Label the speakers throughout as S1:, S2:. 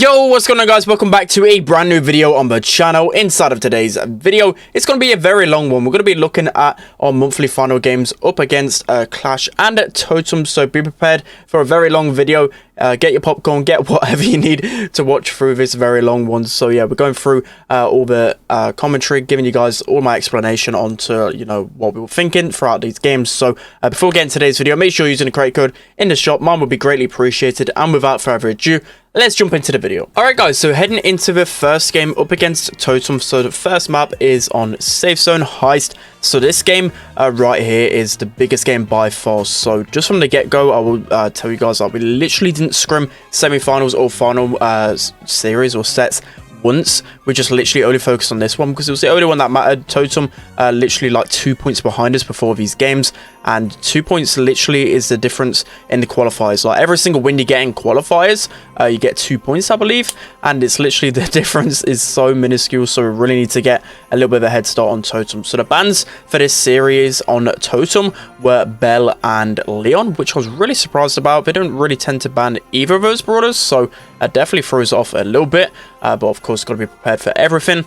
S1: Yo, what's going on, guys? Welcome back to a brand new video on the channel. Inside of today's video, it's going to be a very long one. We're going to be looking at our monthly final games up against Qlash and Totem, so be prepared for a very long video. Get your popcorn, get whatever you need to watch through this very long one. So yeah, we're going through all the commentary, giving you guys all my explanation onto, you know, what we were thinking throughout these games. So before getting today's video, make sure you're using the credit code in the shop. Mine would be greatly appreciated. And without further ado, let's jump into the video. Alright guys, so heading into the first game up against Totem. So the first map is on Safe Zone Heist. So this game right here is the biggest game by far. So just from the get-go, I will tell you guys that we literally didn't scrim semi-finals or final series or sets once. We just literally only focused on this one because it was the only one that mattered. Totem literally like 2 points behind us before these games, and 2 points literally is the difference in the qualifiers. Like every single win you get in qualifiers, you get 2 points, I believe, and it's literally the difference is so minuscule. So we really need to get a little bit of a head start on Totem. So the bans for this series on Totem were Bell and Leon, which I was really surprised about. They don't really tend to ban either of those brawlers, so it definitely throws off a little bit, but of course got to be prepared for everything.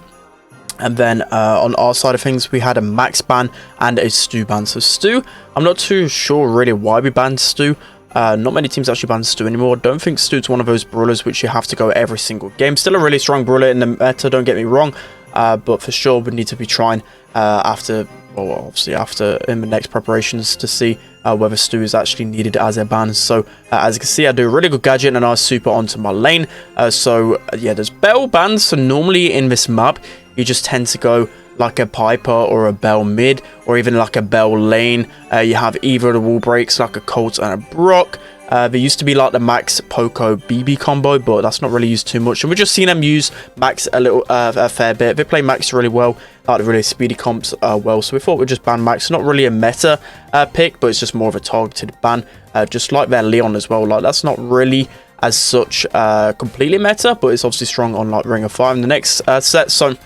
S1: And then on our side of things, we had a Max ban and a Stu ban. So Stu, I'm not too sure really why we banned Stu. Not many teams actually ban Stu anymore. Don't think Stu's one of those brawlers which you have to go every single game. Still a really strong brawler in the meta, don't get me wrong, but for sure we need to be trying after, well, obviously after in the next preparations to see whether Stu is actually needed as a ban. So as you can see, I do a really good gadget and a nice super onto my lane. So yeah, there's Bell bans. So normally in this map, you just tend to go like a Piper or a Bell mid, or even like a Bell lane. You have either of the wall breaks like a Colt and a Brock. There used to be like the Max Poco BB combo, but that's not really used too much. And we've just seen them use Max a fair bit. They play Max really well, like the really speedy comps well. So we thought we'd just ban Max. Not really a meta pick, but it's just more of a targeted ban. Just like their Leon as well. Like that's not really as such completely meta, but it's obviously strong on like Ring of Fire in the next set. So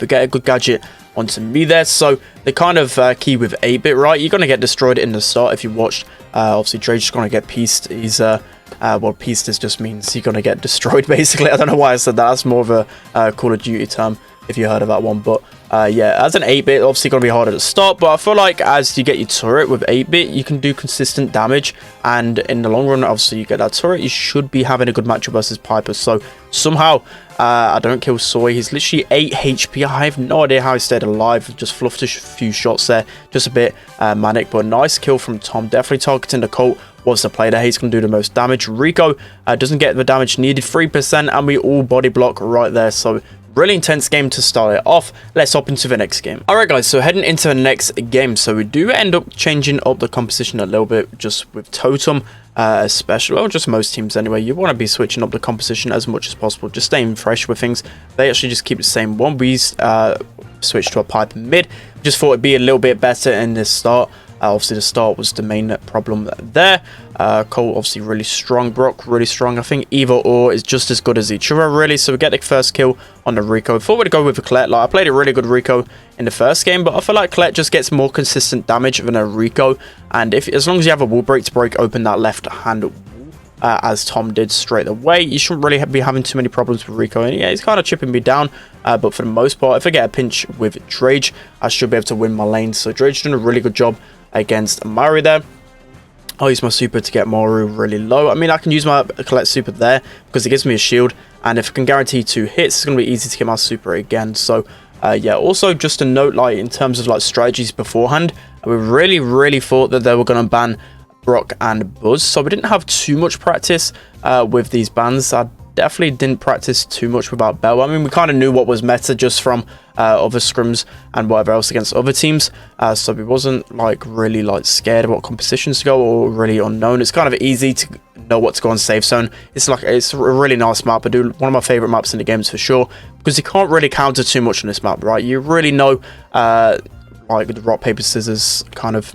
S1: we get a good gadget onto me there. So the kind of key with 8-bit, right? You're going to get destroyed in the start. If you watched, obviously Dre's just going to get pieced. He's well, pieced is just means you're going to get destroyed basically. I don't know why I said that. That's more of a Call of Duty term if you heard of that one. But yeah, as an 8-bit, obviously going to be harder to start, but I feel like as you get your turret with 8-bit, you can do consistent damage, and in the long run, obviously you get that turret, you should be having a good matchup versus Piper. So somehow I don't kill Soy. He's literally 8 HP. I have no idea how he stayed alive. Just fluffed a few shots there, just a bit manic, but nice kill from Tom. Definitely targeting the Colt was the play there. He's going to do the most damage. Rico doesn't get the damage needed, 3%, and we all body block right there. So really intense game to start it off. Let's hop into the next game. Alright guys, so heading into the next game. So we do end up changing up the composition a little bit just with Totem, especially, well, just most teams anyway. You want to be switching up the composition as much as possible, just staying fresh with things. They actually just keep the same one. We switched to a Piper mid. Just thought it'd be a little bit better in this start. Obviously the start was the main problem there. Colt obviously really strong, Brock really strong. I think either or is just as good as each other really. So we get the first kill on the Rico. Thought we'd go with a Qlash. Like I played a really good Rico in the first game, but I feel like Qlash just gets more consistent damage than a Rico. And as long as you have a wall break to break open that left hand wall, as Tom did straight away, you shouldn't really be having too many problems with Rico. And yeah, he's kind of chipping me down, but for the most part, if I get a pinch with Drage, I should be able to win my lane. So Drage doing a really good job against Maru there. I'll use my super to get Maru really low. I mean, I can use my collect super there because it gives me a shield, and if I can guarantee 2 hits, it's going to be easy to get my super again. So yeah, also just a note, like in terms of like strategies beforehand, we really thought that they were going to ban Brock and Buzz, so we didn't have too much practice with these bans. I definitely didn't practice too much without Bell. I mean, we kind of knew what was meta just from other scrims and whatever else against other teams, so we wasn't like really like scared of what compositions to go or really unknown. It's kind of easy to know what to go on Safe Zone. It's a really nice map. I do one of my favorite maps in the games for sure, because you can't really counter too much on this map, right? You really know like the rock paper scissors kind of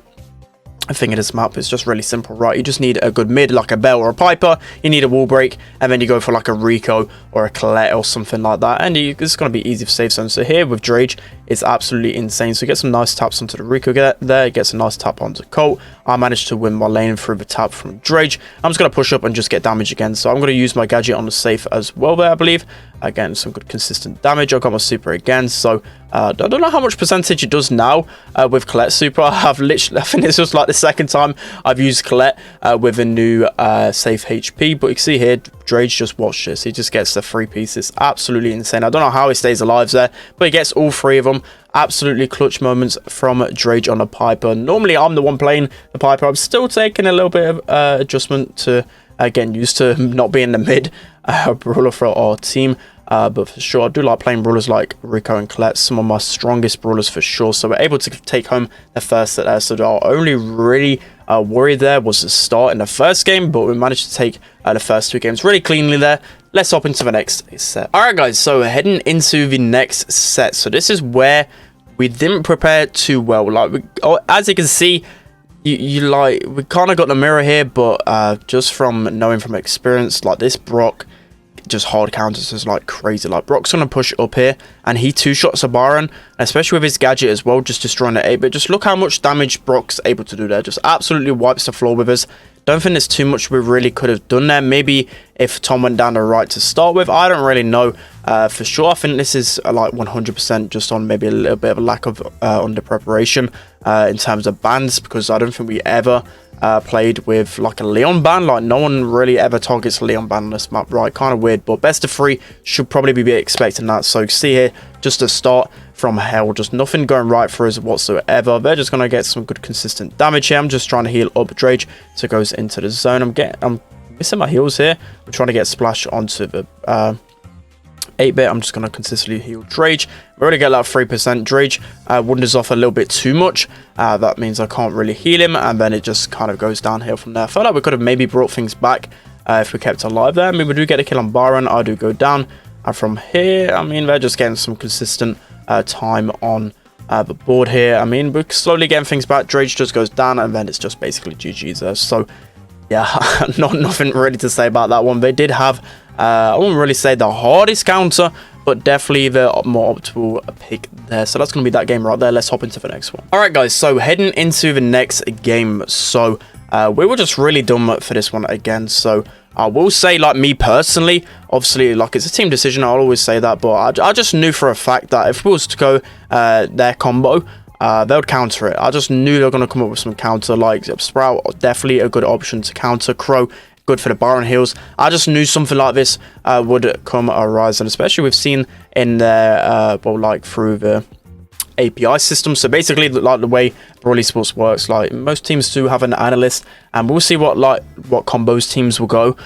S1: thing in this map. Is just really simple, right? You just need a good mid like a Bell or a Piper, you need a wall break, and then you go for like a Rico or a Colette or something like that, and it's going to be easy for Safe Zone. So here with Drage, is absolutely insane. So he gets some nice taps onto the Rico there. He gets a nice tap onto Colt. I managed to win my lane through the tap from Drage. I'm just going to push up and just get damage again. So I'm going to use my gadget on the safe as well there, I believe. Again, some good consistent damage. I got my super again. So I don't know how much percentage it does now with Colette super. I think it's just like the second time I've used Colette with a new safe HP. But you can see here, Drage, just watch this. He just gets the 3 pieces. Absolutely insane. I don't know how he stays alive there, but he gets all 3 of them. Absolutely clutch moments from Drage on the Piper. Normally, I'm the one playing the Piper. I'm still taking a little bit of adjustment to getting used to not being the mid brawler for our team. But for sure, I do like playing brawlers like Rico and Colette, some of my strongest brawlers for sure. So we're able to take home the first set there. So our only really worry there was the start in the first game, but we managed to take the first 2 games really cleanly there. Let's hop into the next set. Alright guys, so heading into the next set. So this is where we didn't prepare too well. Like, as you can see, we kind of got the mirror here, but just from knowing from experience, like this Brock just hard counters us like crazy. Like Brock's gonna push up here and he 2-shots a Baron, especially with his gadget as well, just destroying the 8-bit. Just look how much damage Brock's able to do there. Just absolutely wipes the floor with us. Don't think there's too much we really could have done there. Maybe if Tom went down the right to start with, I don't really know for sure. I think this is like 100% just on maybe a little bit of a lack of under preparation in terms of bans, because I don't think we ever played with like a Leon ban. Like no one really ever targets Leon ban on this map, right? Kind of weird, but best of 3 should probably be expecting that. So see here, just a start from hell, just nothing going right for us whatsoever. They're just gonna get some good consistent damage here. I'm just trying to heal up Drage so it goes into the zone. I'm missing my heals here. I'm trying to get splash onto the 8-bit. I'm just going to consistently heal Drage. We already get that 3%. Drage wanders off a little bit too much. That means I can't really heal him, and then it just kind of goes downhill from there. I felt like we could have maybe brought things back if we kept alive there. I mean, we do get a kill on Baron. I do go down. And from here, I mean, they're just getting some consistent time on the board here. I mean, we're slowly getting things back. Drage just goes down, and then it's just basically GG's there. So, yeah, nothing really to say about that one. They did have, I wouldn't really say the hardest counter, but definitely the more optimal pick there. So that's going to be that game right there. Let's hop into the next one. All right, guys. So heading into the next game. So we were just really dumb for this one again. So I will say, like, me personally, obviously, like, it's a team decision. I'll always say that. But I just knew for a fact that if we was to go their combo, they would counter it. I just knew they were going to come up with some counter. Like, Sprout, definitely a good option to counter. Crow, good for the Baron heals. I just knew something like this would come arise, and especially we've seen in their well, like through the API system. So basically, like the way Brawl Esports works, like most teams do have an analyst, and we'll see what combos teams will go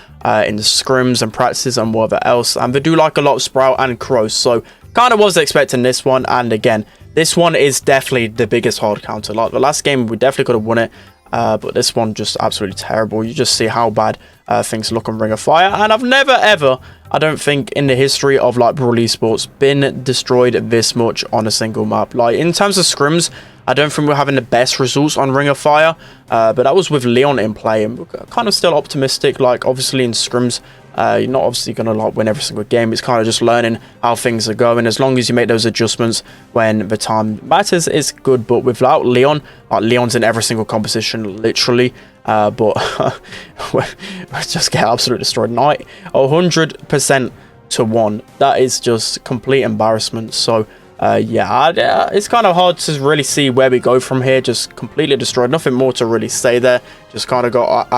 S1: in the scrims and practices and whatever else. And they do like a lot of Sprout and Crow, so kind of was expecting this one. And again, this one is definitely the biggest hard counter. Like the last game, we definitely could have won it. But this one just absolutely terrible. You just see how bad things look on Ring of Fire, and I've never ever, I don't think in the history of like Brawl Esports, been destroyed this much on a single map. Like in terms of scrims, I don't think we're having the best results on Ring of Fire, but that was with Leon in play, and we're kind of still optimistic. Like obviously in scrims, you're not obviously gonna like win every single game. It's kind of just learning how things are going. As long as you make those adjustments when the time matters, it's good. But without Leon, like Leon's in every single composition, literally. But we just get absolutely destroyed. 100% to 1. That is just complete embarrassment. So yeah, it's kind of hard to really see where we go from here. Just completely destroyed. Nothing more to really say there. Just kind of got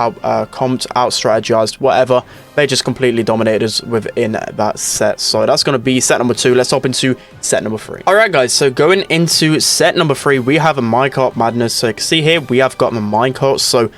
S1: comped, out strategized, whatever. They just completely dominated us within that set. So that's going to be set number 2. Let's hop into set number 3. All right, guys. So going into set number 3, we have a minecart madness. So you can see here we have got the minecarts. So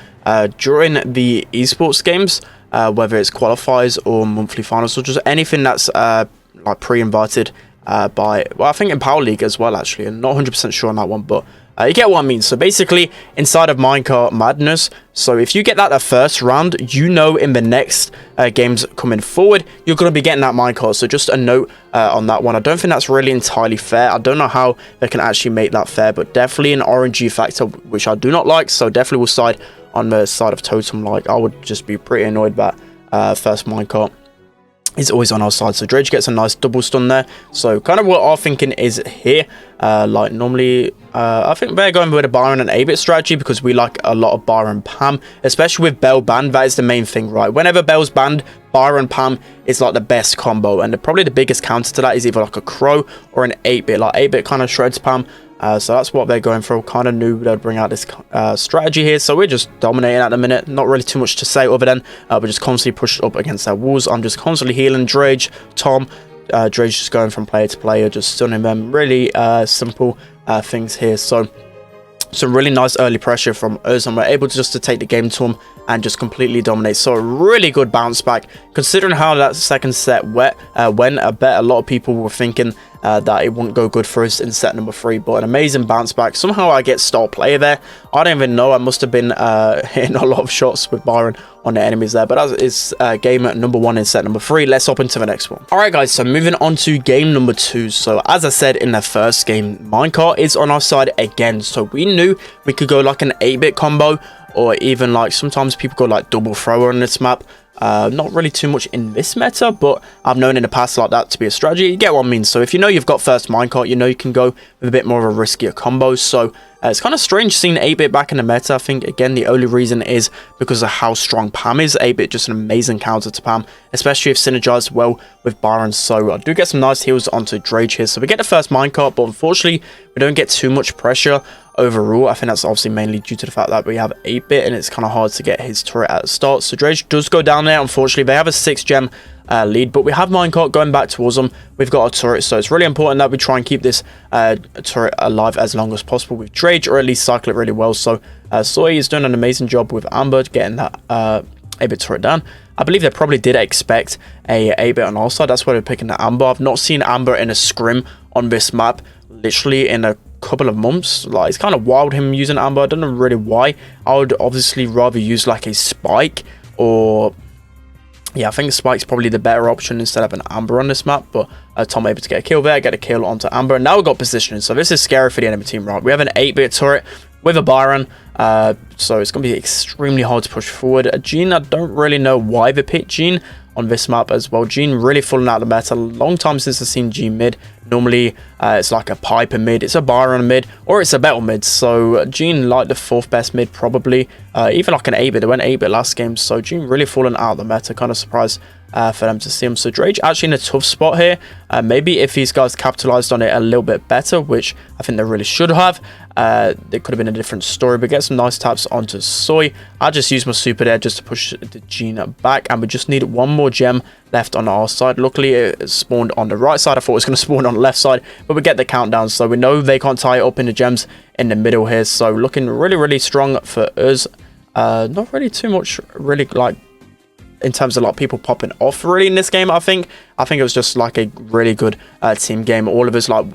S1: during the esports games, whether it's qualifiers or monthly finals or just anything that's like pre-invited by, well, I think in Power League as well, actually. I'm not 100% sure on that one, but you get what I mean. So basically, inside of Minecart Madness, so if you get that the first round, you know in the next games coming forward, you're going to be getting that minecart. So just a note on that one. I don't think that's really entirely fair. I don't know how they can actually make that fair, but definitely an RNG factor, which I do not like. So definitely will side on the side of Totem. Like, I would just be pretty annoyed by first minecart. is always on our side. So Dredge gets a nice double stun there. So kind of what our thinking is here. Like normally, I think they're going with a Byron and 8-bit strategy because we like a lot of Byron Pam, especially with Bell banned. That is the main thing, right? Whenever Bell's banned, Byron Pam is like the best combo, and probably the biggest counter to that is either like a Crow or an 8-bit. Like 8-bit kind of shreds Pam. So that's what they're going for. Kind of knew they'd bring out this strategy here. So we're just dominating at the minute. Not really too much to say other than we're just constantly pushed up against their walls. I'm just constantly healing Dredge, Tom. Dredge just going from player to player, just stunning them. Really simple things here. So some really nice early pressure from us, and we're able to just to take the game to them and just completely dominate. So a really good bounce back considering how that second set went. I bet a lot of people were thinking that it wouldn't go good for us in set number 3, but an amazing bounce back. Somehow I get star player there. I don't even know. I must have been hitting a lot of shots with Byron on the enemies there, but that is game number 1 in set number 3. Let's hop into the next one. All right, guys, so moving on to game number 2. So as I said in the first game, minecart is on our side again. So we knew we could go like an 8-bit combo, or even like sometimes people go like double thrower on this map. Not really too much in this meta, but I've known in the past like that to be a strategy. You get what I mean? So if you know you've got first minecart, you know you can go with a bit more of a riskier combo. So it's kind of strange seeing 8-bit back in the meta. I think, again, the only reason is because of how strong Pam is. 8-bit just an amazing counter to Pam, especially if synergized well with Byron. So I do get some nice heals onto Dredge here. So we get the first minecart, but unfortunately, we don't get too much pressure overall. I think that's obviously mainly due to the fact that we have 8-bit and it's kind of hard to get his turret at the start. So Dredge does go down there. Unfortunately, they have a 6-gem lead, but we have minecart going back towards them. We've got a turret, so it's really important that we try and keep this turret alive as long as possible with Dredge, or at least cycle it really well. So Soy is doing an amazing job with Amber getting that 8-bit turret down. I believe they probably did expect a 8-bit on our side. That's why they're picking the Amber. I've not seen Amber in a scrim on this map literally in a couple of months. Like, it's kind of wild him using Amber. I don't know really why. I would obviously rather use like a Spike, or yeah, I think Spike's probably the better option instead of an Amber on this map. But Tom able to get a kill there, get a kill onto Amber, and now we've got positioning. So this is scary for the enemy team, right? We have an 8-bit turret with a Byron, so it's going to be extremely hard to push forward. Jean, I don't really know why they picked Jean on this map as well. Jean really falling out of the meta. Long time since I've seen Jean mid. Normally it's like a Piper mid, it's a Byron mid, or it's a Battle mid. So Jean like the 4th best mid probably. Even like an 8-bit, they went 8-bit last game. So Jean really falling out of the meta. Kind of surprised for them to see him. So Dredge actually in a tough spot here. Maybe if these guys capitalized on it a little bit better, which I think they really should have, it could have been a different story. But get some nice taps onto Soy. I just use my super there just to push the Jean back, and we just need one more gem left on our side. Luckily it spawned on the right side. I thought it was going to spawn on the left side, but we get the countdown, so we know they can't tie it up in the gems in the middle here. So looking really strong for us. Not really too much really like in terms of like people popping off really in this game. I think it was just like a really good team game. All of us like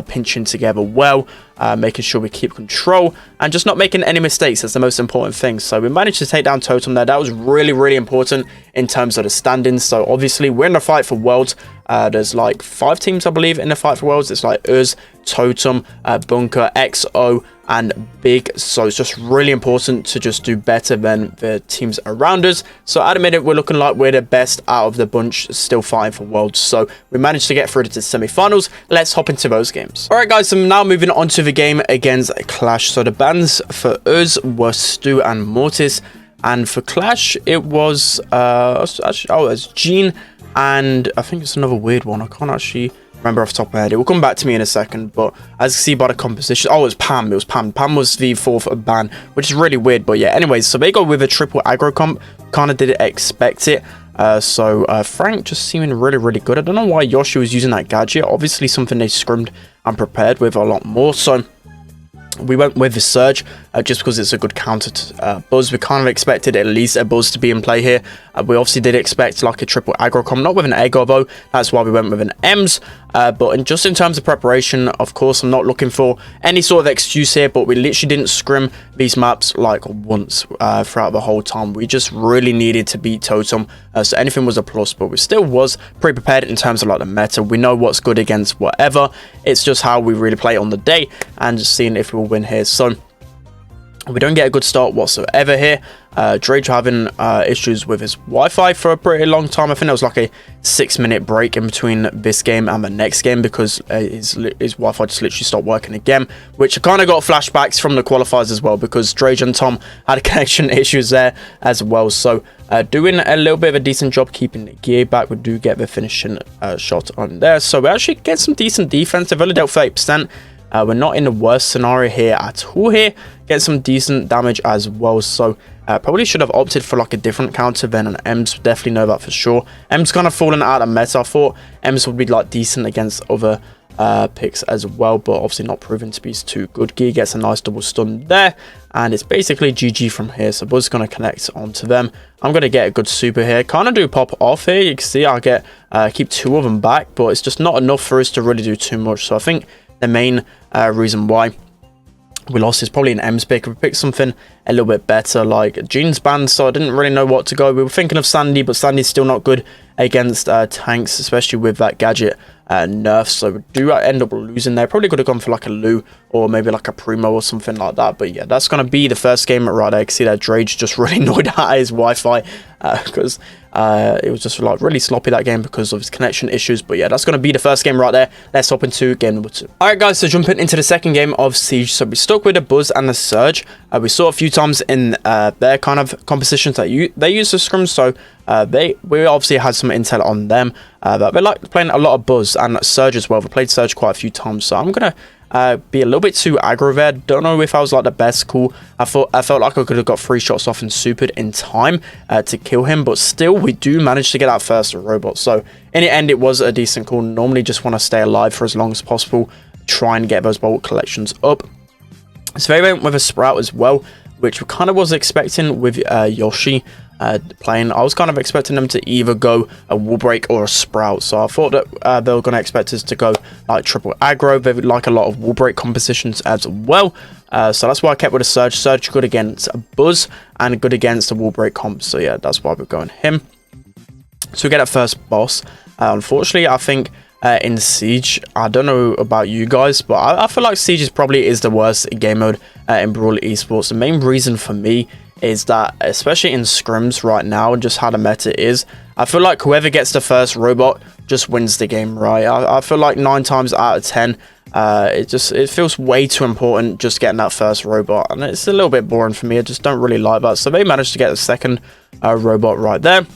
S1: pinching together well, making sure we keep control and just not making any mistakes. That's the most important thing. So we managed to take down Totem there. That was really important in terms of the standings. So obviously we're in the fight for worlds. There's like 5 teams I believe in the fight for worlds. It's like us, Totem, Bunker, XO and Big. So it's just really important to just do better than the teams around us. So at the minute we're looking like we're the best out of the bunch, still fighting for worlds. So we managed to get through to the semi-finals. Let's hop into those games. All right guys, so now moving on to the game against Qlash. So the bans for us were Stu and Mortis, and for Qlash it was it's Jean, and I think it's another weird one. I can't actually remember off the top of my head. It will come back to me in a second, but as you see by the composition, it was Pam. It was Pam. Pam was the 4th ban, which is really weird. But yeah, anyways, so they go with a triple aggro comp. Kind of didn't expect it. So Frank just seeming really good. I don't know why Yoshi was using that gadget. Obviously something they scrimmed and prepared with a lot more. So we went with the Surge just because it's a good counter to Buzz. We kind of expected at least a Buzz to be in play here. We obviously did expect like a triple aggro comp, not with an Eggo though. That's why we went with an Ems. But just in terms of preparation, of course, I'm not looking for any sort of excuse here, but we literally didn't scrim these maps like once throughout the whole time. We just really needed to beat Totem, so anything was a plus, but we still was pretty prepared in terms of like the meta. We know what's good against whatever. It's just how we really play on the day and just seeing if we'll win here. So We don't get a good start whatsoever here. Drake having issues with his Wi-Fi for a pretty long time. I think there was like a 6-minute break in between this game and the next game because his Wi-Fi just literally stopped working again, which kind of got flashbacks from the qualifiers as well because Drake and Tom had connection issues there as well. So doing a little bit of a decent job keeping the gear back. We do get the finishing shot on there. So we actually get some decent defense. They've only dealt 30%. We're not in the worst scenario here at all here. Get some decent damage as well. So probably should have opted for like a different counter than an Ems. Definitely know that for sure. Ems kind of fallen out of meta. I thought Ems would be like decent against other picks as well, but obviously not proven to be too good. Gear gets a nice double stun there, and it's basically GG from here. So Buzz going to connect onto them. I'm going to get a good super here. Kind of do pop off here. You can see I get keep 2 of them back, but it's just not enough for us to really do too much. So I think the main reason why we lost is probably an Ems pick. We picked something a little bit better like Jean's band, so I didn't really know what to go. We were thinking of Sandy, but Sandy's still not good against tanks, especially with that gadget nerf. So we do end up losing there. Probably could have gone for like a Lou or maybe like a Primo or something like that. But yeah, that's going to be the first game right there. You can see that Drage just really annoyed at his Wi-Fi because it was just like really sloppy that game because of his connection issues. But yeah, that's going to be the first game right there. Let's hop into game number 2. All right, guys, so jumping into the second game of Siege. So we stuck with the Buzz and the Surge. We saw a few times in their kind of compositions that they use the scrims. So we obviously had some intel on them, but they like playing a lot of Buzz and Surge as well. We played Surge quite a few times, so I'm gonna be a little bit too aggro there. Don't know if I was like the best call. I felt like I could have got 3 shots off and supered in time to kill him, but still we do manage to get that first robot. So in the end, it was a decent call. Normally just want to stay alive for as long as possible, try and get those bolt collections up. So they went with a Sprout as well, which we kind of was expecting with Yoshi playing. I was kind of expecting them to either go a wall break or a Sprout, so I thought that they were going to expect us to go like triple aggro. They would like a lot of wall break compositions as well, so that's why I kept with a Surge. Surge good against a Buzz and good against a wall break comp, so yeah, that's why we're going him. So we get that first boss. Unfortunately, I think in Siege, I don't know about you guys, but I feel like Siege is the worst game mode in Brawl Esports. The main reason for me is that, especially in scrims right now, just how the meta is, I feel like whoever gets the first robot just wins the game, right? I feel like 9 times out of 10, it feels way too important just getting that first robot, and it's a little bit boring for me. I just don't really like that. So they managed to get the second robot right there.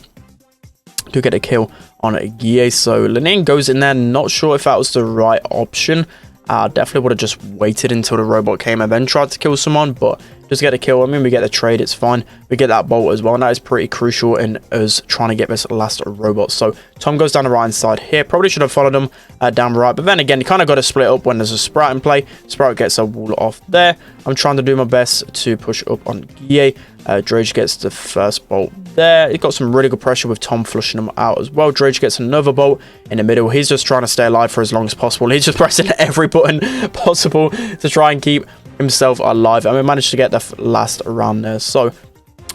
S1: Do get a kill on a Guille. So Lenine goes in there. Not sure if that was the right option. Definitely would have just waited until the robot came and then tried to kill someone, but just get a kill. I mean, we get the trade, it's fine. We get that bolt as well, and that is pretty crucial in us trying to get this last robot. So Tom goes down the right hand side here. Probably should have followed him down right, but then again, you kind of got to split up when there's a Sprout in play. Sprout gets a wall off there. I'm trying to do my best to push up on Guille. Drage gets the first bolt there. He got some really good pressure with Tom flushing him out as well. Drage gets another bolt in the middle. He's just trying to stay alive for as long as possible. He's just pressing every button possible to try and keep himself alive, and we managed to get the last round there. So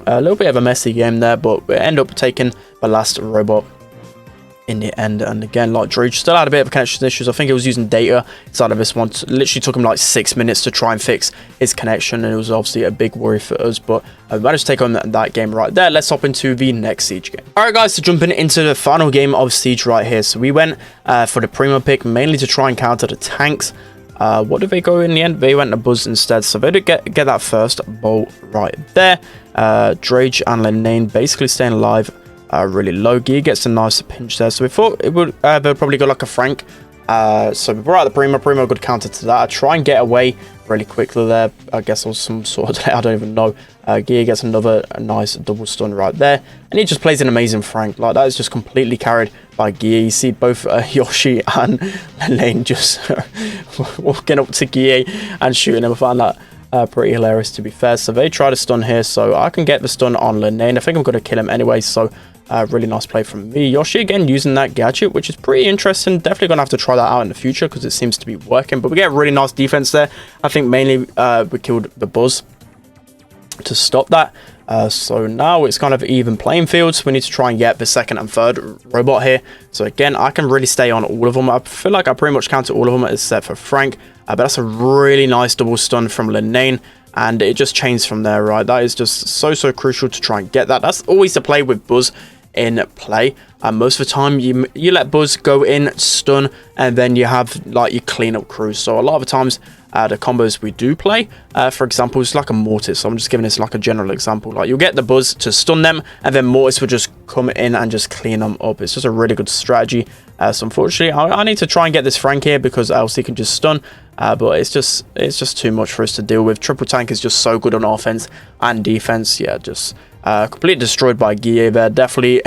S1: a little bit of a messy game there, but we end up taking the last robot in the end. And again, like Drage still had a bit of connection issues. I think he was using data inside of this one. It literally took him like 6 minutes to try and fix his connection, and it was obviously a big worry for us, but I managed to take on that game right there. Let's hop into the next Siege game. All right, guys, so jumping into the final game of Siege right here. So we went for the Primo pick, mainly to try and counter the tanks. What did they go in the end? They went to Buzz instead, so they did get that first bolt right there. Drage and Lenane basically staying alive really low. Gear gets a nice pinch there, so we thought it would they'll probably go like a Frank. So we brought out the Primo good counter to that. I try and get away really quickly there. I guess it was some sort of, I don't even know. Gear gets another nice double stun right there, and he just plays an amazing Frank. Like, that is just completely carried by Gear. You see both Yoshi and Lane just walking up to Gear and shooting him. I find that pretty hilarious, to be fair. So they try to stun here, so I can get the stun on Lenane. I think I'm going to kill him anyway, so really nice play from me. Yoshi again using that gadget, which is pretty interesting. Definitely going to have to try that out in the future because it seems to be working, but we get really nice defense there. I think mainly we killed the Buzz to stop that. So now it's kind of even playing field, so we need to try and get the second and third robot here. So again, I can really stay on all of them. I feel like I pretty much counter all of them except for Frank, but that's a really nice double stun from Lenane. and it just changed from there, right? That is just so crucial to try and get that. That's always the play with Buzz in play. Most of the time you let Buzz go in, stun, and then you have like your cleanup crew. So a lot of the times the combos we do play, for example, it's like a Mortis. So I'm just giving this like a general example. Like you'll get the Buzz to stun them, and then Mortis will just come in and just clean them up. It's just a really good strategy. So unfortunately I need to try and get this Frank here, because else he can just stun. But it's just too much for us to deal with. Triple Tank is just so good on offense and defense. Yeah, just completely destroyed by Guille there. Definitely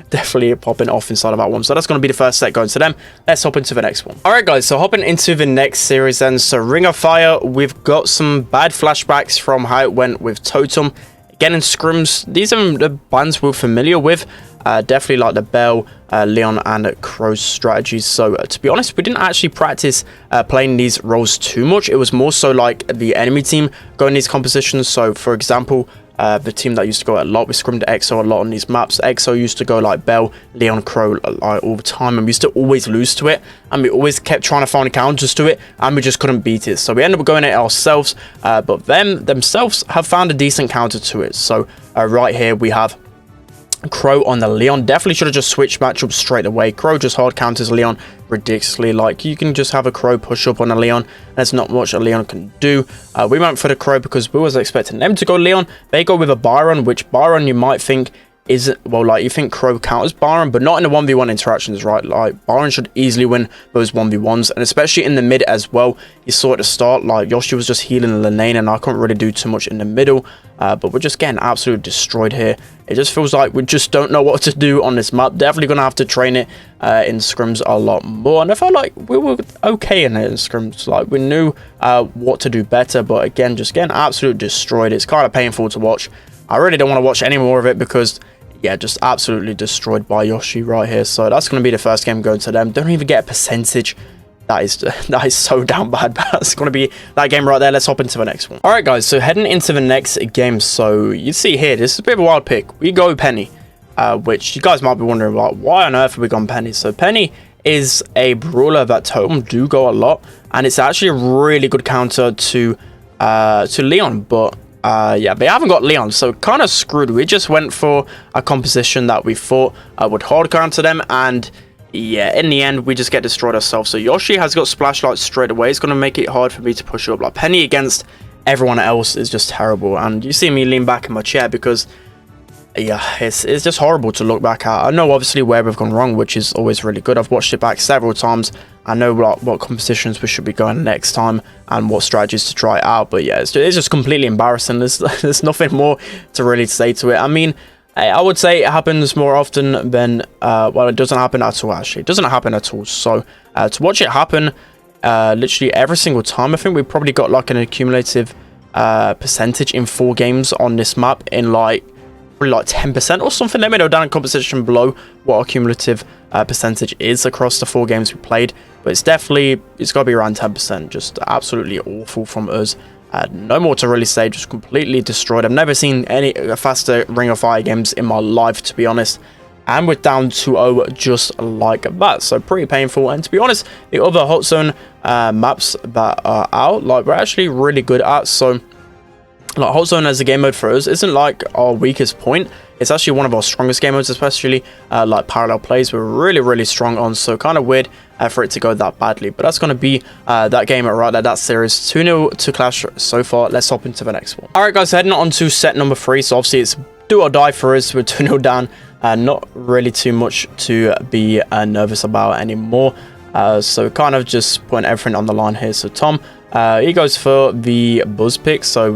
S1: definitely popping off inside of that one. So that's going to be the first set going to them. Let's hop into the next one. All right, guys, so hopping into the next series then. So Ring of Fire, we've got some bad flashbacks from how it went with Totem. Again, in scrims, these are the bands we're familiar with. Definitely like the Bell, Leon, and Crow's strategies. So to be honest, we didn't actually practice playing these roles too much. It was more so like the enemy team going these compositions. So for example, the team that used to go a lot, we scrimmed EXO a lot on these maps. EXO used to go like Bell, Leon, Crow like all the time, and we used to always lose to it, and we always kept trying to find counters to it, and we just couldn't beat it. So we ended up going it ourselves, but them themselves have found a decent counter to it. So right here we have Crow on the Leon. Definitely should have just switched matchup straight away. Crow just hard counters Leon ridiculously. Like you can just have a Crow push up on a Leon. There's not much a Leon can do. We went for the Crow because we was expecting them to go Leon. They go with a Byron, which Byron you might think is, well, like you think Crow counters Byron, but not in the 1v1 interactions, right? Like Byron should easily win those 1v1s, and especially in the mid as well. You saw at the start, like Yoshi was just healing the lane, and I couldn't really do too much in the middle, but we're just getting absolutely destroyed here. It just feels like we just don't know what to do on this map. Definitely gonna have to train it in scrims a lot more, and I felt like we were okay in it in scrims. Like we knew what to do better, but again, just getting absolutely destroyed. It's kind of painful to watch. I really don't want to watch any more of it because, yeah, just absolutely destroyed by Yoshi right here. So that's going to be the first game going to them. Don't even get a percentage. That is so down bad. That's going to be that game right there. Let's hop into the next one. All right, guys. So heading into the next game. So you see here, this is a bit of a wild pick. We go Penny, which you guys might be wondering about. Why on earth have we gone Penny? So Penny is a brawler that Totem do go a lot, and it's actually a really good counter to Leon, but yeah, they haven't got Leon, so kind of screwed. We just went for a composition that we thought would hard counter them, and yeah, in the end we just get destroyed ourselves. So Yoshi has got Splashlight straight away. It's going to make it hard for me to push up. Like Penny against everyone else is just terrible, and you see me lean back in my chair because, yeah, it's just horrible to look back at. I know obviously where we've gone wrong, which is always really good. I've watched it back several times. I know what compositions we should be going next time and what strategies to try out. But yeah, it's just completely embarrassing. There's nothing more to really say to it. I mean, I would say it happens more often than, well, it doesn't happen at all, actually. It doesn't happen at all. So to watch it happen literally every single time, I think we probably got like an accumulative percentage in 4 games on this map in like, probably like 10% or something. Let me know down in composition below what our cumulative percentage is across the 4 games we played, but it's got to be around 10%. Just absolutely awful from us. No more to really say, just completely destroyed. I've never seen any faster Ring of Fire games in my life, to be honest, and we're down 2-0 just like that. So pretty painful. And to be honest, the other Hot Zone maps that are out, like, we're actually really good at. So like Hot Zone as a game mode for us isn't like our weakest point. It's actually one of our strongest game modes, especially like parallel plays we're really strong on. So kind of weird for it to go that badly, but that's going to be that game right there, that series. 2-0 to Qlash so far. Let's hop into the next one. All right, guys, heading on to set number 3. So obviously it's do or die for us. We're 2-0 down, not really too much to be nervous about anymore. So kind of just putting everything on the line here. So Tom, he goes for the Buzz pick. So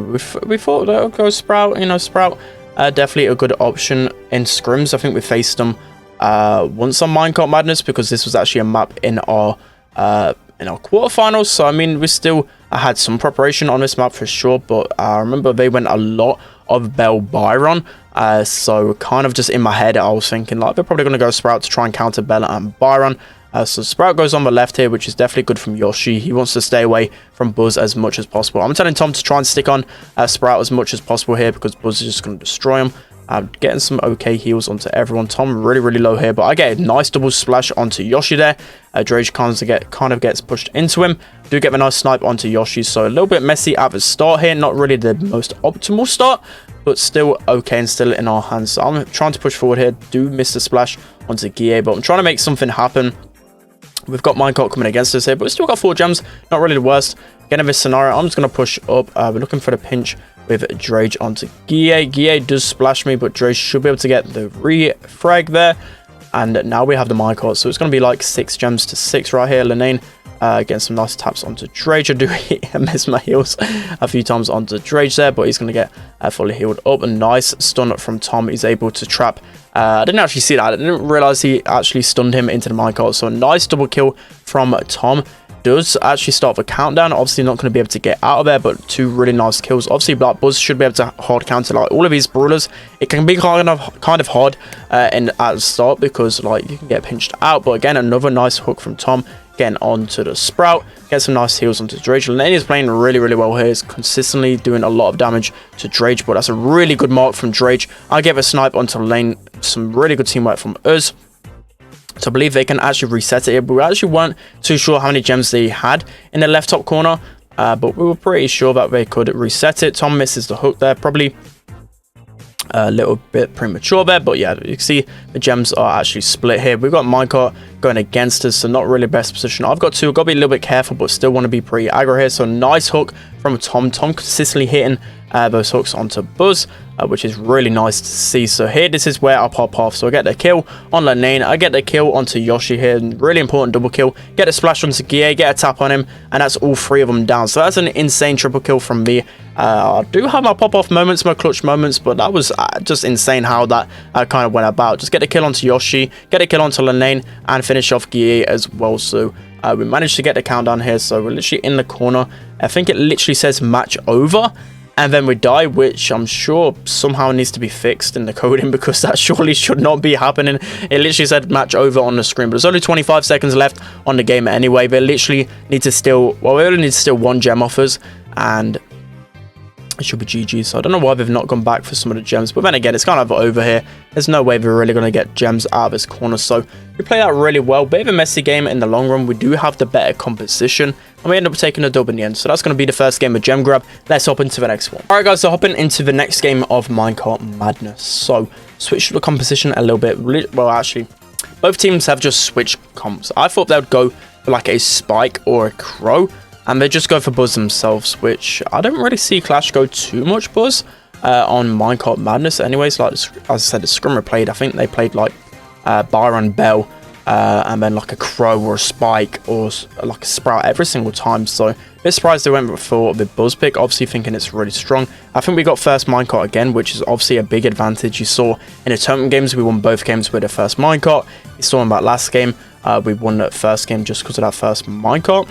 S1: we thought that would go Sprout. You know, Sprout definitely a good option in scrims. I think we faced them once on Minecart Madness because this was actually a map in our quarterfinals. So I mean, we still had some preparation on this map for sure, but I remember they went a lot of Bell Byron. So kind of just in my head, I was thinking like they're probably going to go Sprout to try and counter Bella and Byron. So Sprout goes on the left here, which is definitely good from Yoshi. He wants to stay away from Buzz as much as possible. I'm telling Tom to try and stick on Sprout as much as possible here because Buzz is just going to destroy him. Getting some okay heals onto everyone. Tom really low here, but I get a nice double splash onto Yoshi there. Drage kind of gets pushed into him. Do get a nice snipe onto Yoshi, so a little bit messy at the start here. Not really the most optimal start, but still okay and still in our hands. So I'm trying to push forward here. Do miss the splash onto Guille, but I'm trying to make something happen. We've got Minecart coming against us here, but we've still got 4 gems. Not really the worst. Again, in this scenario, I'm just going to push up. We're looking for the pinch with Drage onto Guille. Guille does splash me, but Drage should be able to get the refrag there. And now we have the minecart, so it's going to be like 6 gems to 6 right here. Lenane getting some nice taps onto Drage. I do miss my heals a few times onto Drage there, but he's going to get fully healed up. A nice stun from Tom. He's able to trap. I didn't actually see that. I didn't realize he actually stunned him into the minecart. So a nice double kill from Tom. Does actually start the countdown. Obviously not going to be able to get out of there, but 2 really nice kills. Obviously Black Buzz should be able to hard counter like all of these brawlers. It can be kind of hard at the start because like you can get pinched out, but again, another nice hook from Tom. Getting onto the Sprout, get some nice heals onto Drage. Lenane is playing really well here. He's consistently doing a lot of damage to Drage, but that's a really good mark from Drage. I give a snipe onto Lane. Some really good teamwork from us. So I believe they can actually reset it here, but we actually weren't too sure how many gems they had in the left top corner, but we were pretty sure that they could reset it. Tom misses the hook there, probably a little bit premature there, but yeah, you can see the gems are actually split here. We've got Minecart going against us, so not really best position. I've got 2. I've got to be a little bit careful, but still want to be pretty aggro here. So nice hook from Tom. Tom consistently hitting those hooks onto Buzz, which is really nice to see. So here, this is where I pop off. So I get the kill on Lenane. I get the kill onto Yoshi here. Really important double kill. Get a splash onto Guille, get a tap on him, and that's all 3 of them down. So that's an insane triple kill from me. I do have my pop-off moments, my clutch moments, but that was just insane how that kind of went about. Just get a kill onto Yoshi, get a kill onto Lenane, and finish off Guille as well. So we managed to get the countdown here. So we're literally in the corner. I think it literally says match over. And then we die, which I'm sure somehow needs to be fixed in the coding because that surely should not be happening. It literally said match over on the screen, but there's only 25 seconds left on the game anyway. They literally need to steal, well, we only need to steal 1 gem off us, and it should be GG. So I don't know why they've not gone back for some of the gems, but then again, it's kind of over here. There's no way we're really going to get gems out of this corner. So we play that really well. Bit of a messy game in the long run. We do have the better composition, and we end up taking a dub in the end. So that's going to be the first game of gem grab. Let's hop into the next one. All right, guys, so hopping into the next game of Minecart Madness. So switch the composition a little bit. Well, actually, both teams have just switched comps. I thought they would go for like a Spike or a Crow, and they just go for Buzz themselves, which I don't really see Qlash go too much Buzz on Minecart Madness. Anyways, like as I said, the scrimmer played, I think they played like Byron Bell, and then like a Crow or a Spike or like a Sprout every single time. So a bit surprised they went for the Buzz pick, obviously thinking it's really strong. I think we got first Minecart again, which is obviously a big advantage. You saw in the tournament games, we won both games with the first Minecart. You saw in that last game, we won that first game just because of that first Minecart.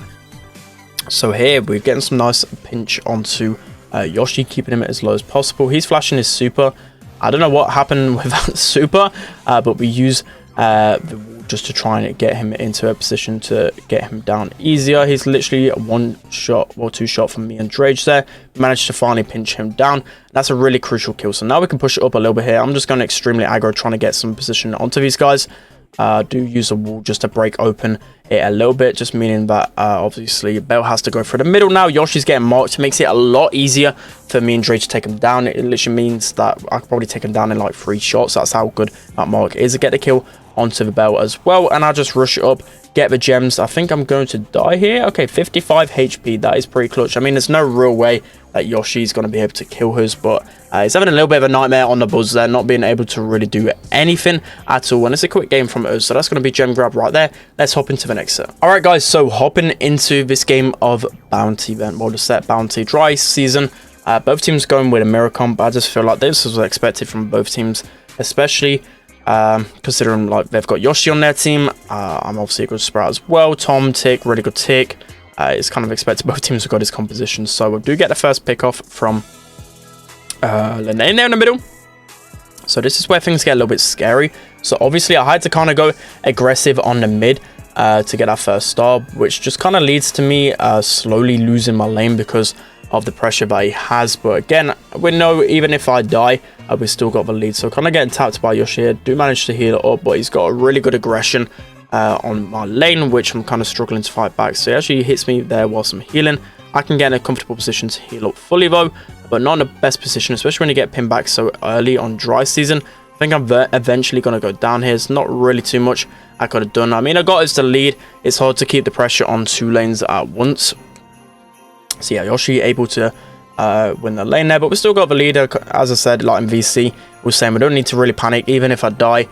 S1: So here we're getting some nice pinch onto Yoshi, keeping him as low as possible. He's flashing his super. I don't know what happened with that super, but we use the wall just to try and get him into a position to get him down easier. He's literally 1 shot or 2 shot from me and Drage there. Managed to finally pinch him down. That's a really crucial kill. So now we can push it up a little bit here. I'm just going extremely aggro, trying to get some position onto these guys. Do use a wall just to break open it a little bit, just meaning that obviously Bell has to go for the middle now. Yoshi's getting marked. It makes it a lot easier for me and Drake to take him down. It literally means that I could probably take him down in like 3 shots. That's how good that mark is. I get the kill onto the Bell as well, and I'll just rush it up, get the gems. I think I'm going to die here. Okay, 55 HP. That is pretty clutch. I mean, there's no real way that Yoshi's going to be able to kill us, but he's having a little bit of a nightmare on the Buzz there, not being able to really do anything at all. And it's a quick game from us, so that's going to be gem grab right there. Let's hop into the next set. All right, guys, so hopping into this game of Bounty event, well, the set Bounty dry season. Both teams going with a mirror comp. I just feel like this was expected from both teams, especially considering like they've got Yoshi on their team. I'm obviously a good Sprout as well. Tom, Tick, really good Tick. It's kind of expected both teams have got his composition. So we do get the first pick off from Lenane there in the middle. So this is where things get a little bit scary. So obviously I had to kind of go aggressive on the mid to get that first star, which just kind of leads to me slowly losing my lane, because of the pressure that he has. But again, we know even if I die, we still got the lead. So kind of getting tapped by Yoshi here. Do manage to heal it up, but he's got a really good aggression on my lane, which I'm kind of struggling to fight back. So he actually hits me there whilst I'm healing. I can get in a comfortable position to heal up fully though, but not in the best position, especially when you get pinned back so early on dry season. I think I'm eventually going to go down here. It's not really too much I could have done. I mean, I got us the lead. It's hard to keep the pressure on 2 lanes at once. So yeah, Yoshi able to win the lane there, but we still got the leader. As I said, like in VC, we're saying we don't need to really panic. Even if I die,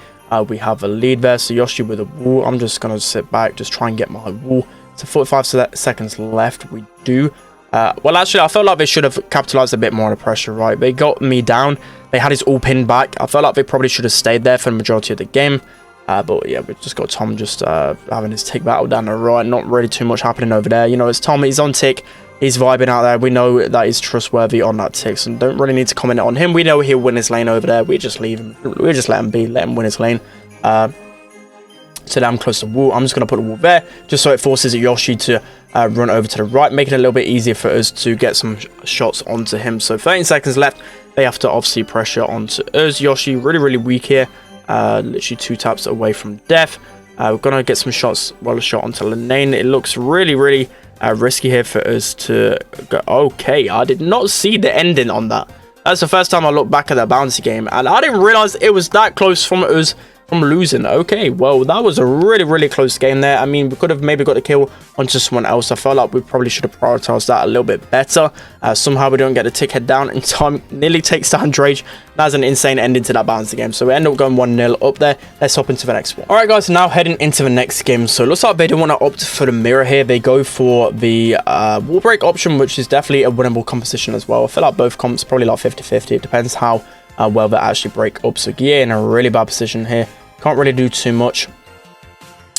S1: we have a lead there. So Yoshi with a wall. I'm just going to sit back, just try and get my wall. So 45 seconds left. We do. Well, actually, I felt like they should have capitalized a bit more on the pressure, right? They got me down. They had his all pinned back. I felt like they probably should have stayed there for the majority of the game. But yeah, we just got Tom just having his tick battle down the right. Not really too much happening over there. You know, it's Tom. He's on tick. He's vibing out there. We know that he's trustworthy on that tick, so don't really need to comment on him. We know he'll win his lane over there. We just leave him. We just let him be. Let him win his lane. So now I'm close to the wall. I'm just going to put a wall there, just so it forces Yoshi to run over to the right, making it a little bit easier for us to get some shots onto him. So 13 seconds left. They have to obviously pressure onto us. Yoshi really, really weak here. Literally 2 taps away from death. We're going to get some shots, well, a shot onto Lane. It looks really, really risky here for us to go. Okay, I did not see the ending on that. That's the first time I looked back at that bouncy game, and I didn't realize it was that close from us from losing. Okay, well, that was a really, really close game there. I mean, we could have maybe got the kill onto someone else. I felt like we probably should have prioritized that a little bit better. Somehow we don't get the tick head down in time. Nearly takes down Drage. That's an insane ending to that bouncy game. So we end up going 1-0 up there. Let's hop into the next one. All right, guys, now heading into the next game. So it looks like they don't want to opt for the mirror here. They go for the wall break option, which is definitely a winnable composition as well. I feel like both comps probably like 50-50. It depends how well they actually break up. So Gia in a really bad position here. Can't really do too much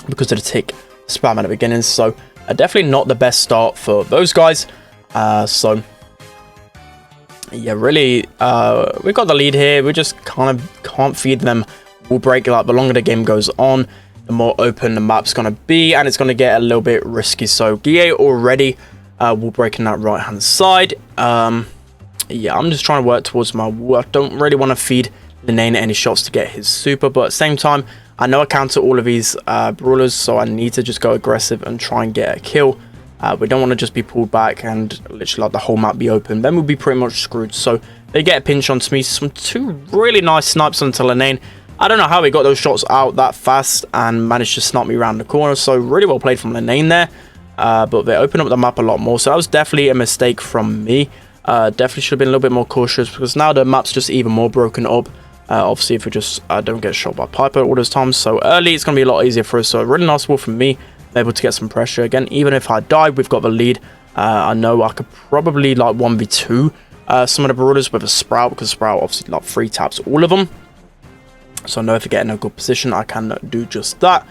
S1: because of the tick spam at the beginning. So definitely not the best start for those guys. So yeah, really, we got the lead here. We just kind of can't feed them wall break. Like the longer the game goes on, the more open the map's going to be, and it's going to get a little bit risky. So Gia already wall breaking that right hand side. Yeah, I'm just trying to work towards my wall. I don't really want to feed Lane any shots to get his super, but at the same time, I know I counter all of these brawlers, so I need to just go aggressive and try and get a kill. We don't want to just be pulled back and literally like the whole map be open. Then we'll be pretty much screwed. So they get a pinch onto me. Some 2 really nice snipes onto Lane. I don't know how he got those shots out that fast and managed to snipe me around the corner. So really well played from Lane there. But they open up the map a lot more. So that was definitely a mistake from me. Definitely should have been a little bit more cautious, because now the map's just even more broken up. Obviously, if we just don't get shot by Piper all those times so early, it's going to be a lot easier for us. So a really nice wall from me, able to get some pressure. Again, even if I die, we've got the lead. I know I could probably like 1v2 some of the brawlers with a Sprout, because Sprout obviously like 3 taps all of them. So I know if I get in a good position, I can do just that.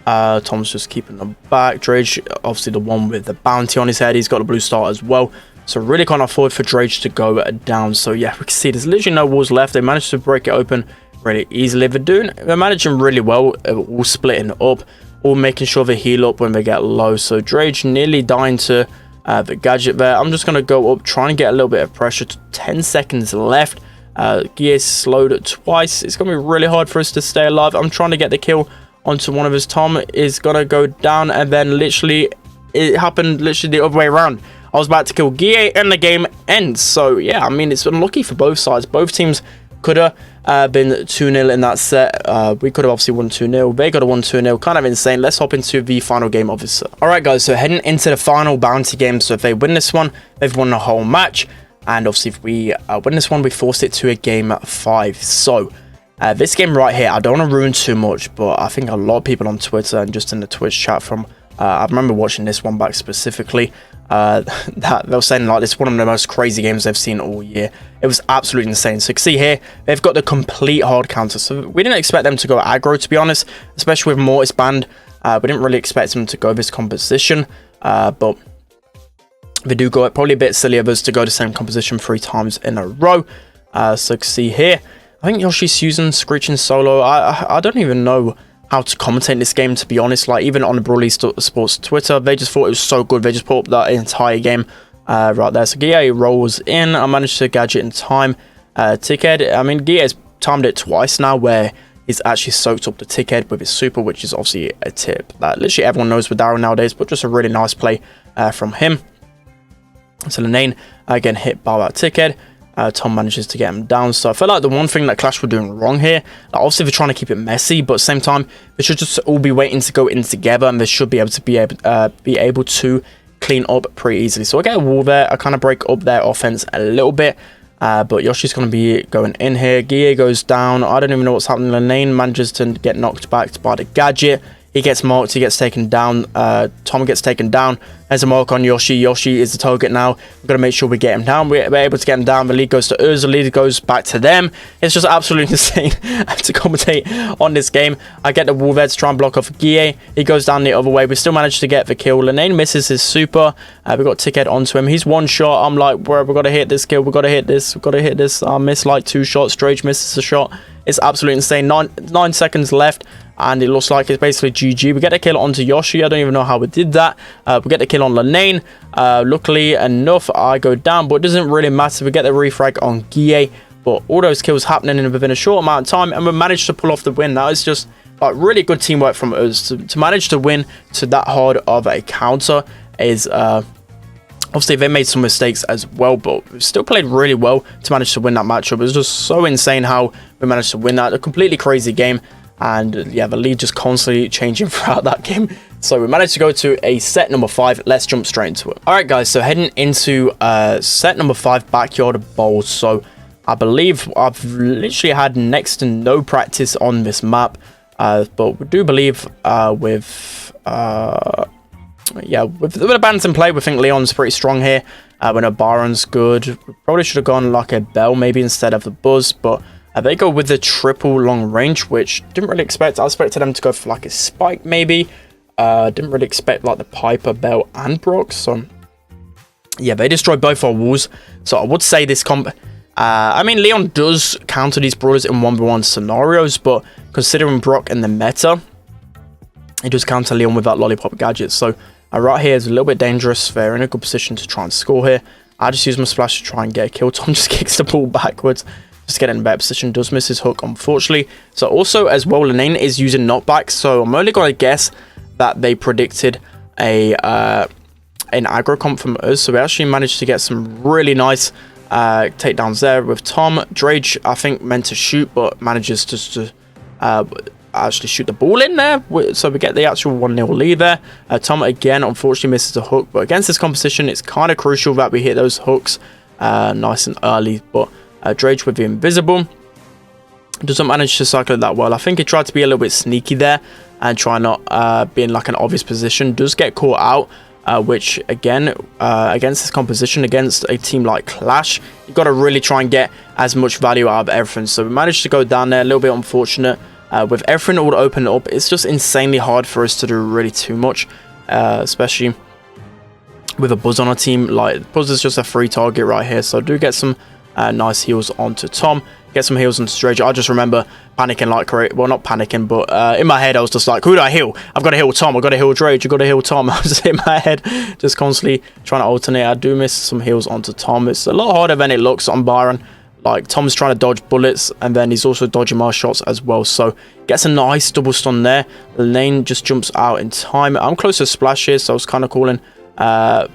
S1: Tom's just keeping them back. Drage, obviously the one with the bounty on his head, he's got the blue star as well. So really can't afford for Drage to go down. So yeah, we can see there's literally no walls left. They managed to break it they're managing really well, all splitting up, all making sure they heal up when they get low. So Drage nearly dying to the gadget there. I'm just going to go up, trying to get a little bit of pressure. 10 seconds left. Gear slowed twice. It's going to be really hard for us to stay alive. I'm trying to get the kill onto one of his. Tom is going to go down, and then literally it happened literally the other way around. I was about to kill Gia and the game ends. So yeah, I mean, it's unlucky for both sides. Both teams could have been 2-0 in that set. We could have obviously won 2-0. They got a 1-2-0. Kind of insane. Let's hop into the final game of this set. Alright guys, so heading into the final bounty game. So if they win this one, they've won the whole match. And obviously if we win this one, we force it to a game 5. So this game right here, I don't want to ruin too much, but I think a lot of people on Twitter and just in the Twitch chat from I remember watching this one back specifically, that they were saying like this is one of the most crazy games they've seen all year. It was absolutely insane. So you can see here, they've got the complete hard counter. So we didn't expect them to go aggro, to be honest, especially with Mortis banned. We didn't really expect them to go this composition, but they do go probably a bit silly of us to go the same composition 3 times in a row. So you can see here, I think Yoshi's using Screeching Solo. I don't even know how to commentate this game, to be honest. Like even on the Brawl Sports Twitter, they just thought it was so good. They just put up that entire game right there. So Gia rolls in. I managed to gadget in time. Tickhead, I mean, Gia's timed it twice now where he's actually soaked up the Tickhead with his super, which is obviously a tip that literally everyone knows with Daryl nowadays, but just a really nice play from him. So Lane again hit by that Tickhead. Tom manages to get him down. So I feel like the one thing that Qlash were doing wrong here, like obviously they're trying to keep it messy, but at the same time they should just all be waiting to go in together, and they should be able to clean up pretty easily. So I get a wall there. I kind of break up their offense a little bit. But Yoshi's going to be going in here. Gia goes down. I don't even know what's happening. Lane manages to get knocked back by the gadget. He gets marked. He gets taken down. Tom gets taken down. There's a mark on Yoshi. Yoshi is the target now. We've got to make sure we get him down. We're able to get him down. The lead goes to us. The lead goes back to them. It's just absolutely insane to commentate on this game. I get the wall there to try and block off Gia. He goes down the other way. We still manage to get the kill. Lane misses his super. We got Tickhead onto him. He's one shot. I'm like, bro, we've got to hit this kill. We've got to hit this. We've got to hit this. I missed like 2 shots. Drage misses a shot. It's absolutely insane. 9 seconds left. And it looks like it's basically GG. We get a kill onto Yoshi. I don't even know how we did that. We get the kill on Lane. Luckily enough, I go down, but it doesn't really matter. We get the refrag on Gia, but all those kills happening within a short amount of time, and we managed to pull off the win. That is just like really good teamwork from us to manage to win to that hard of a counter. Is obviously they made some mistakes as well, but we still played really well to manage to win that matchup. It was just so insane how we managed to win that. A completely crazy game. And yeah, the lead just constantly changing throughout that game. So we managed to go to a set number 5. Let's jump straight into it. All right, guys. So heading into set number 5, backyard bowl. So I believe I've literally had next to no practice on this map. But we do believe with the balance in play, we think Leon's pretty strong here. We know Baron's good. We probably should have gone like a Bell maybe instead of the Buzz, but they go with the triple long range, which didn't really expect. I expected them to go for like a Spike maybe. Didn't really expect like the Piper, Bell, and Brock. So yeah, they destroyed both our walls. So I would say this comp. I mean, Leon does counter these brawlers in 1v1 scenarios, but considering Brock and the meta, he does counter Leon with that lollipop gadget. So right here is a little bit dangerous. They're in a good position to try and score here. I just use my splash to try and get a kill. Tom just kicks the ball backwards. Just getting in a better position. Does miss his hook, unfortunately. So also as well, Lane is using knockback. So I'm only going to guess that they predicted an aggro comp from us. So we actually managed to get some really nice takedowns there with Tom. Drage, I think, meant to shoot, but manages just to actually shoot the ball in there. So we get the actual 1-0 lead there. Tom, again, unfortunately misses the hook. But against this composition, it's kind of crucial that we hit those hooks nice and early. But Drage with the invisible doesn't manage to cycle it that well. I think he tried to be a little bit sneaky there and try not be in like an obvious position. Does get caught out, which again against this composition, against a team like Qlash, you've got to really try and get as much value out of everything. So we managed to go down there, a little bit unfortunate. With everything all open up, it's just insanely hard for us to do really too much, especially with a Buzz on our team. Like Buzz is just a free target right here, so do get some nice heals onto Tom, get some heals onto Drage. I just remember panicking, like, well, not panicking, but in my head I was just like, who do I heal? I've got to heal Tom, I've got to heal Drage, I've got to heal Tom. I was just in my head just constantly trying to alternate. I do miss some heals onto Tom. It's a lot harder than it looks on Byron. Like, Tom's trying to dodge bullets, and then he's also dodging my shots as well. So gets a nice double stun there. Lane just jumps out in time. I'm close to splash here, so I was kind of calling to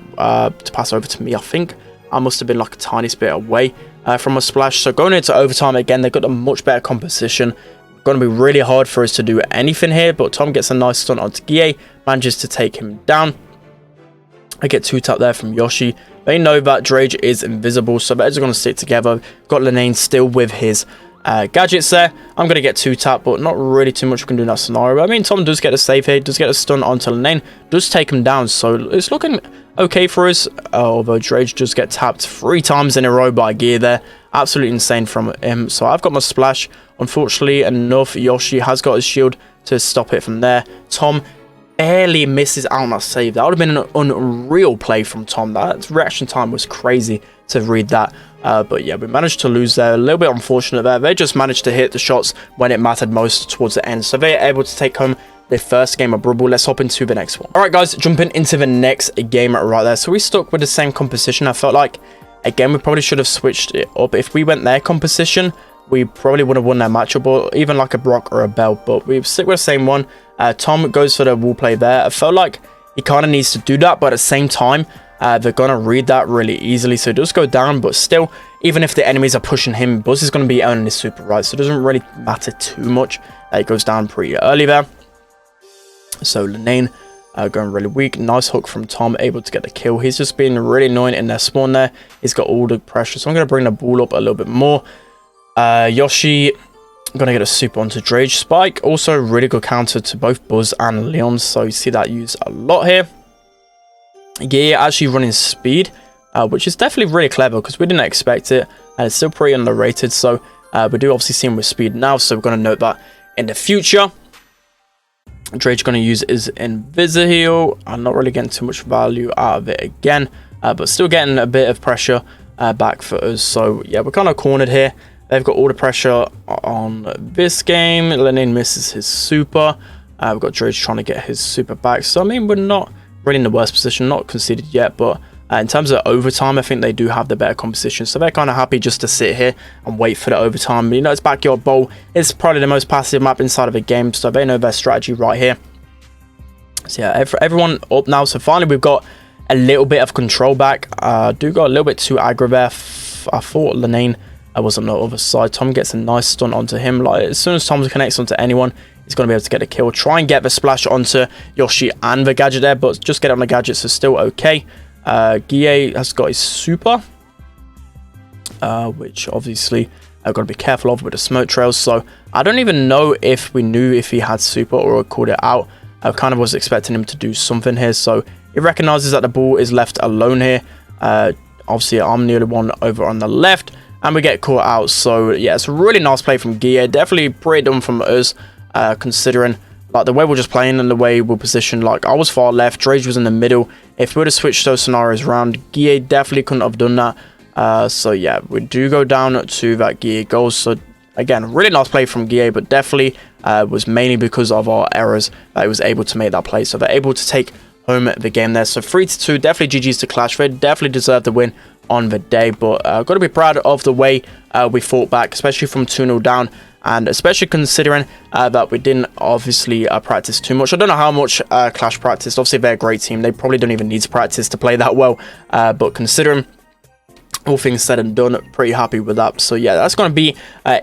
S1: pass over to me. I think I must have been like a tiny bit away from a splash. So going into overtime again, they've got a much better composition. Going to be really hard for us to do anything here, but Tom gets a nice stun onto Gia, manages to take him down. I get 2-tap there from Yoshi. They know that Drage is invisible, so they're just going to stick together. Got Lane still with his gadgets there. I'm going to get 2-tap, but not really too much we can do in that scenario. I mean, Tom does get a save here, does get a stun onto Lane, does take him down, so it's looking okay for us. Although Drage does get tapped 3 times in a row by Gear there. Absolutely insane from him. So I've got my splash. Unfortunately enough, Yoshi has got his shield to stop it from there. Tom barely misses out on that save. That would have been an unreal play from Tom. That reaction time was crazy to read that. But yeah, we managed to lose there. A little bit unfortunate there. They just managed to hit the shots when it mattered most towards the end. So they're able to take home the first game of Brawl. Let's hop into the next one. All right, guys, jumping into the next game right there. So we stuck with the same composition. I felt like, again, we probably should have switched it up. If we went their composition, we probably would have won that matchup, or even like a Brock or a Bell, but we stick with the same one. Tom goes for the wall play there. I felt like he kind of needs to do that, but at the same time, they're going to read that really easily, so it does go down, but still, even if the enemies are pushing him, Buzz is going to be owning his super, right? So it doesn't really matter too much. It goes down pretty early there. So Lenane going really weak. Nice hook from Tom, able to get the kill. He's just being really annoying in their spawn there. He's got all the pressure, so I'm going to bring the ball up a little bit more. Yoshi going to get a super onto Drage. Spike, also really good counter to both Buzz and Leon, so you see that used a lot here. Yeah, actually running speed, which is definitely really clever because we didn't expect it, and it's still pretty underrated. So we do obviously see him with speed now, so we're going to note that in the future. Drage going to use his Invisa heal. I'm not really getting too much value out of it again, but still getting a bit of pressure back for us. So yeah, we're kind of cornered here. They've got all the pressure on this game. Lenane misses his super. We've got Drage trying to get his super back. So I mean, we're not really in the worst position, not conceded yet, but in terms of overtime, I think they do have the better composition, so they're kind of happy just to sit here and wait for the overtime. You know, it's Backyard Bowl. It's probably the most passive map inside of a game, so they know their strategy right here. So yeah, everyone up now. So finally, we've got a little bit of control back. Do got a little bit too aggro there. I thought Lenane was on the other side. Tom gets a nice stun onto him. Like, as soon as Tom connects onto anyone, he's going to be able to get a kill. Try and get the splash onto Yoshi and the gadget there, but just get on the gadget, so still okay. Guille has got his super, which obviously I've got to be careful of with the smoke trails. So I don't even know if we knew if he had super or called it out. I kind of was expecting him to do something here. So he recognizes that the ball is left alone here. Obviously, I'm the only one over on the left, and we get caught out. So yeah, it's a really nice play from Guille. Definitely pretty done from us, considering like the way we're just playing and the way we're positioned. Like, I was far left, Drage was in the middle. If we would have switched those scenarios around, Guille definitely couldn't have done that. So yeah, we do go down to that Guille goal. So again, really nice play from Guille, but definitely was mainly because of our errors that he was able to make that play. So they're able to take home the game there. So 3-2, definitely GG's to Qlash. They definitely deserve the win on the day, but got to be proud of the way we fought back, especially from 2-0 down. And especially considering that we didn't obviously practice too much. I don't know how much Qlash practiced. Obviously, they're a great team. They probably don't even need to practice to play that well. But considering all things said and done, pretty happy with that. So yeah, that's going to be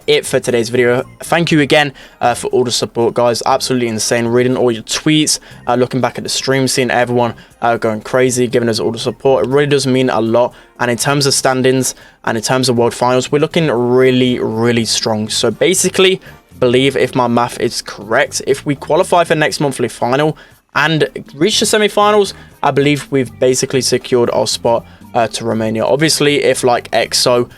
S1: it for today's video. Thank you again for all the support, guys. Absolutely insane reading all your tweets, looking back at the stream, seeing everyone going crazy, giving us all the support. It really does mean a lot. And in terms of standings and in terms of world finals, we're looking really strong. So basically, believe if my math is correct, if we qualify for next monthly final and reach the semi-finals, I believe we've basically secured our spot to Romania. Obviously, if like EXO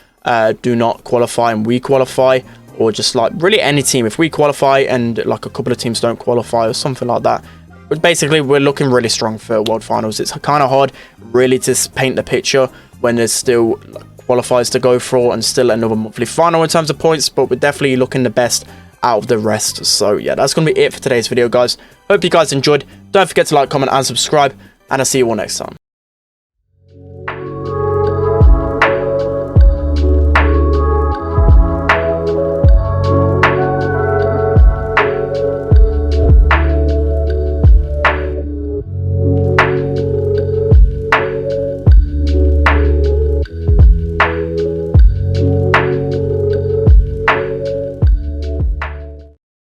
S1: do not qualify and we qualify, or just like really any team, if we qualify and like a couple of teams don't qualify or something like that, but basically we're looking really strong for world finals. It's kind of hard really to paint the picture when there's still qualifiers to go for and still another monthly final in terms of points, but we're definitely looking the best out of the rest. So yeah, that's going to be it for today's video, guys. Hope you guys enjoyed. Don't forget to like, comment and subscribe, and I'll see you all next time.